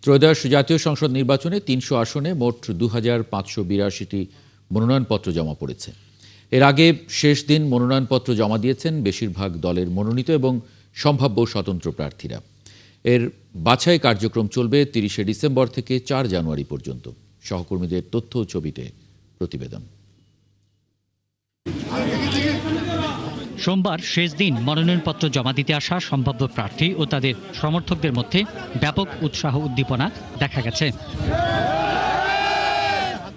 ত্রয়োদশ জাতীয় সংসদ নির্বাচনে ৩০০ আসনে মোট ২,৫৮২টি মনোনয়নপত্র জমা পড়েছে। এর আগে শেষ দিন মনোনয়নপত্র জমা দিয়েছেন বেশিরভাগ দলের মনোনীত এবং সম্ভাব্য স্বতন্ত্র প্রার্থীরা। এর বাছাই কার্যক্রম চলবে ৩০শে ডিসেম্বর থেকে ৪ জানুয়ারি পর্যন্ত। সহকর্মীদের তথ্য ও ছবিতে প্রতিবেদন। সোমবার শেষ দিন মনোনয়নপত্র জমা দিতে আসা সম্ভাব্য প্রার্থী ও তাদের সমর্থকদের মধ্যে ব্যাপক উৎসাহ উদ্দীপনা দেখা গেছে।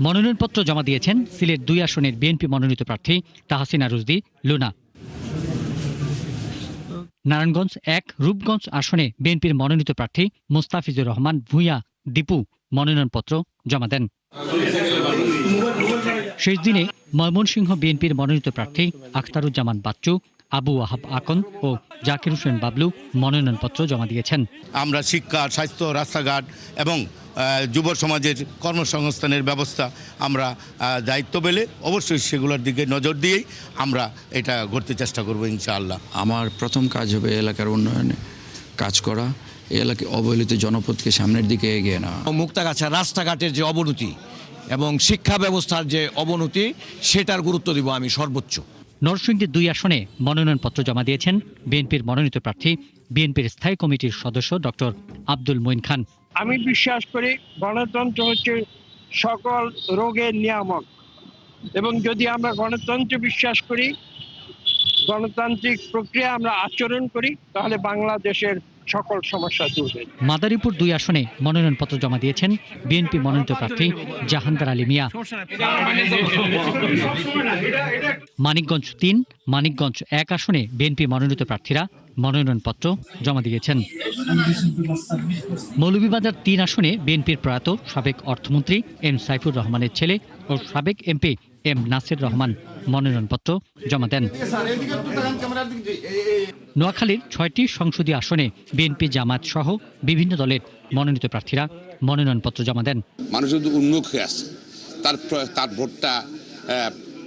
মনোনয়নপত্র জমা দিয়েছেন সিলেট ২ আসনের বিএনপি মনোনীত প্রার্থী তাহসিনা রুজদি লুনা। নারায়ণগঞ্জ ১ রূপগঞ্জ আসনে বিএনপির মনোনীত প্রার্থী মুস্তাফিজুর রহমান ভূঁইয়া দীপু মনোনয়নপত্র জমা দেন। শেষ দিনে ময়মনসিংহ বিএনপির মনোনীত প্রার্থী আখতারুজ্জামান বাচ্চু, আবু ওয়াহাব আকন ও জাকির হোসেন বাবলু মনোনয়নপত্র জমা দিয়েছেন। আমরা শিক্ষা, স্বাস্থ্য, রাস্তাঘাট এবং যুব সমাজের কর্মসংস্থানের ব্যবস্থা আমরা দায়িত্ব পেলে অবশ্যই সেগুলোর দিকে নজর দিয়েই আমরা এটা করতে চেষ্টা করব ইনশাআল্লাহ। আমার প্রথম কাজ হবে এলাকার উন্নয়নে কাজ করা, এলাকায় অবহেলিত জনপদকে সামনের দিকে এগিয়ে নেওয়া। মুক্তাগাছা রাস্তাঘাটের যে অবনতি এবং শিক্ষা ব্যবস্থার যে অবনতি সেটার গুরুত্ব দিব আমি সর্বোচ্চ। নরসিংদী ২ আসনে মনোনয়নপত্র জমা দিয়েছেন বিএনপির মনোনীত প্রার্থী বিএনপির স্থায়ী কমিটির সদস্য ডক্টর আব্দুল মঈন খান। আমি বিশ্বাস করি গণতন্ত্র হচ্ছে সকল রোগের নিয়ামক, এবং যদি আমরা গণতন্ত্রে বিশ্বাস করি, গণতান্ত্রিক প্রক্রিয়া আমরা আচরণ করি, তাহলে বাংলাদেশের সকল সমস্যা দূর হবে। মাদারীপুর ২ আসনে মনোনয়নপত্র জমা দিয়েছেন বিএনপি মনোনীত প্রার্থী জাহাঙ্গার আলী মিয়া। মানিকগঞ্জ ৩, মানিকগঞ্জ ১ আসনে বিএনপি মনোনীত প্রার্থীরা মনোনয়নপত্র জমা দিয়েছেন। মৌলভীবাজার ৩ আসনে বিএনপির প্রয়াত সাবেক অর্থমন্ত্রী এম সাইফুর রহমানের ছেলে ও সাবেক এমপি এম নাসির রহমান মনোনয়নপত্র জমা দেন। নোয়াখালীর ৬টি সংসদীয় আসনে বিএনপি, জামায়াত সহ বিভিন্ন দলের মনোনীত প্রার্থীরা মনোনয়নপত্র জমা দেন। মানুষ যদি উন্মুখ হয়ে আছে তার ভোটটা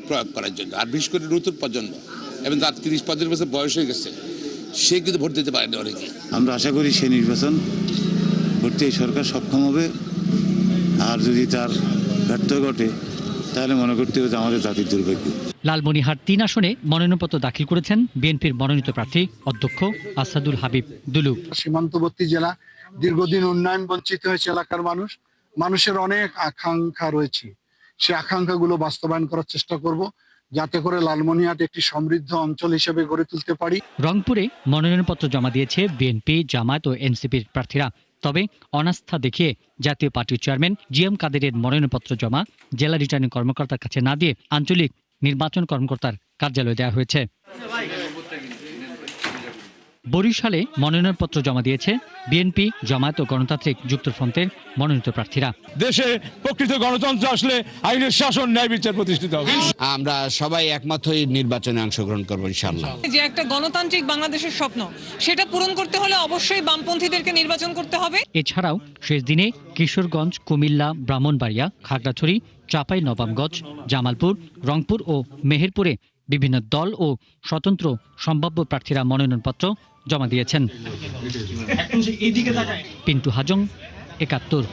প্রয়োগ করার জন্য, আর বিশেষ করে নতুন প্রজন্ম এবং তার ৩০-৩৫ বছর বয়স হয়ে গেছে, সে কিন্তু ভোট দিতে পারেনি অনেকে। আমরা আশা করি সেই নির্বাচন করতে এই সরকার সক্ষম হবে, আর যদি তার ব্যর্থ ঘটে তাহলে মনে করতে হবে আমাদের জাতির দুর্ভাগ্য। লালমনিরহাট ৩ আসনে মনোনয়নপত্র দাখিল করেছেন বিএনপির মনোনীত প্রার্থী অধ্যক্ষ আসাদুল হাবিব দুলু। সীমান্তবর্তী জেলা, দীর্ঘদিন উন্নয়ন বঞ্চিত হয়েছে এলাকার মানুষের অনেক আকাঙ্ক্ষা রয়েছে, সেই আকাঙ্ক্ষাগুলো বাস্তবায়ন করার চেষ্টা করব, যাতে করে লালমনিরহাট একটি সমৃদ্ধ অঞ্চল হিসেবে গড়ে তুলতে পারি। রংপুরে মনোনয়নপত্র জমা দিয়েছে বিএনপি, জামায়াত ও এনসিপির প্রার্থীরা। তবে অনাস্থা দেখিয়ে জাতীয় পার্টির চেয়ারম্যান জিএম কাদেরের মনোনয়নপত্র জমা জেলা রিটার্নিং কর্মকর্তার কাছে না দিয়ে আঞ্চলিক নির্বাচন কর্মকর্তার কার্যালয়ে দেওয়া হয়েছে। বরিশালে মনোনয়নপত্র জমা দিয়েছে বিএনপি, জামায়াত ও গণতান্ত্রিক যুক্তফ্রন্টের মনোনীত প্রার্থীরা। দেশে প্রকৃত গণতন্ত্র আসলে আইনের শাসন, ন্যায় বিচার প্রতিষ্ঠিত হবে। আমরা সবাই একমত হয়ে নির্বাচনে অংশগ্রহণ করবো ইনশাআল্লাহ। যে একটা গণতান্ত্রিক বাংলাদেশের স্বপ্ন, সেটা পূরণ করতে হলে অবশ্যই বামপন্থীদেরকে নির্বাচন করতে হবে। এছাড়াও শেষ দিনে কিশোরগঞ্জ, কুমিল্লা, ব্রাহ্মণবাড়িয়া, খাগড়াছড়ি, চাঁপাইনবাবগঞ্জ, জামালপুর, রংপুর ও মেহেরপুরে বিভিন্ন দল ও স্বতন্ত্র সম্ভাব্য প্রার্থীরা মনোনয়নপত্র জমা দিয়েছেন। পিন্টু হাজং, ৭১।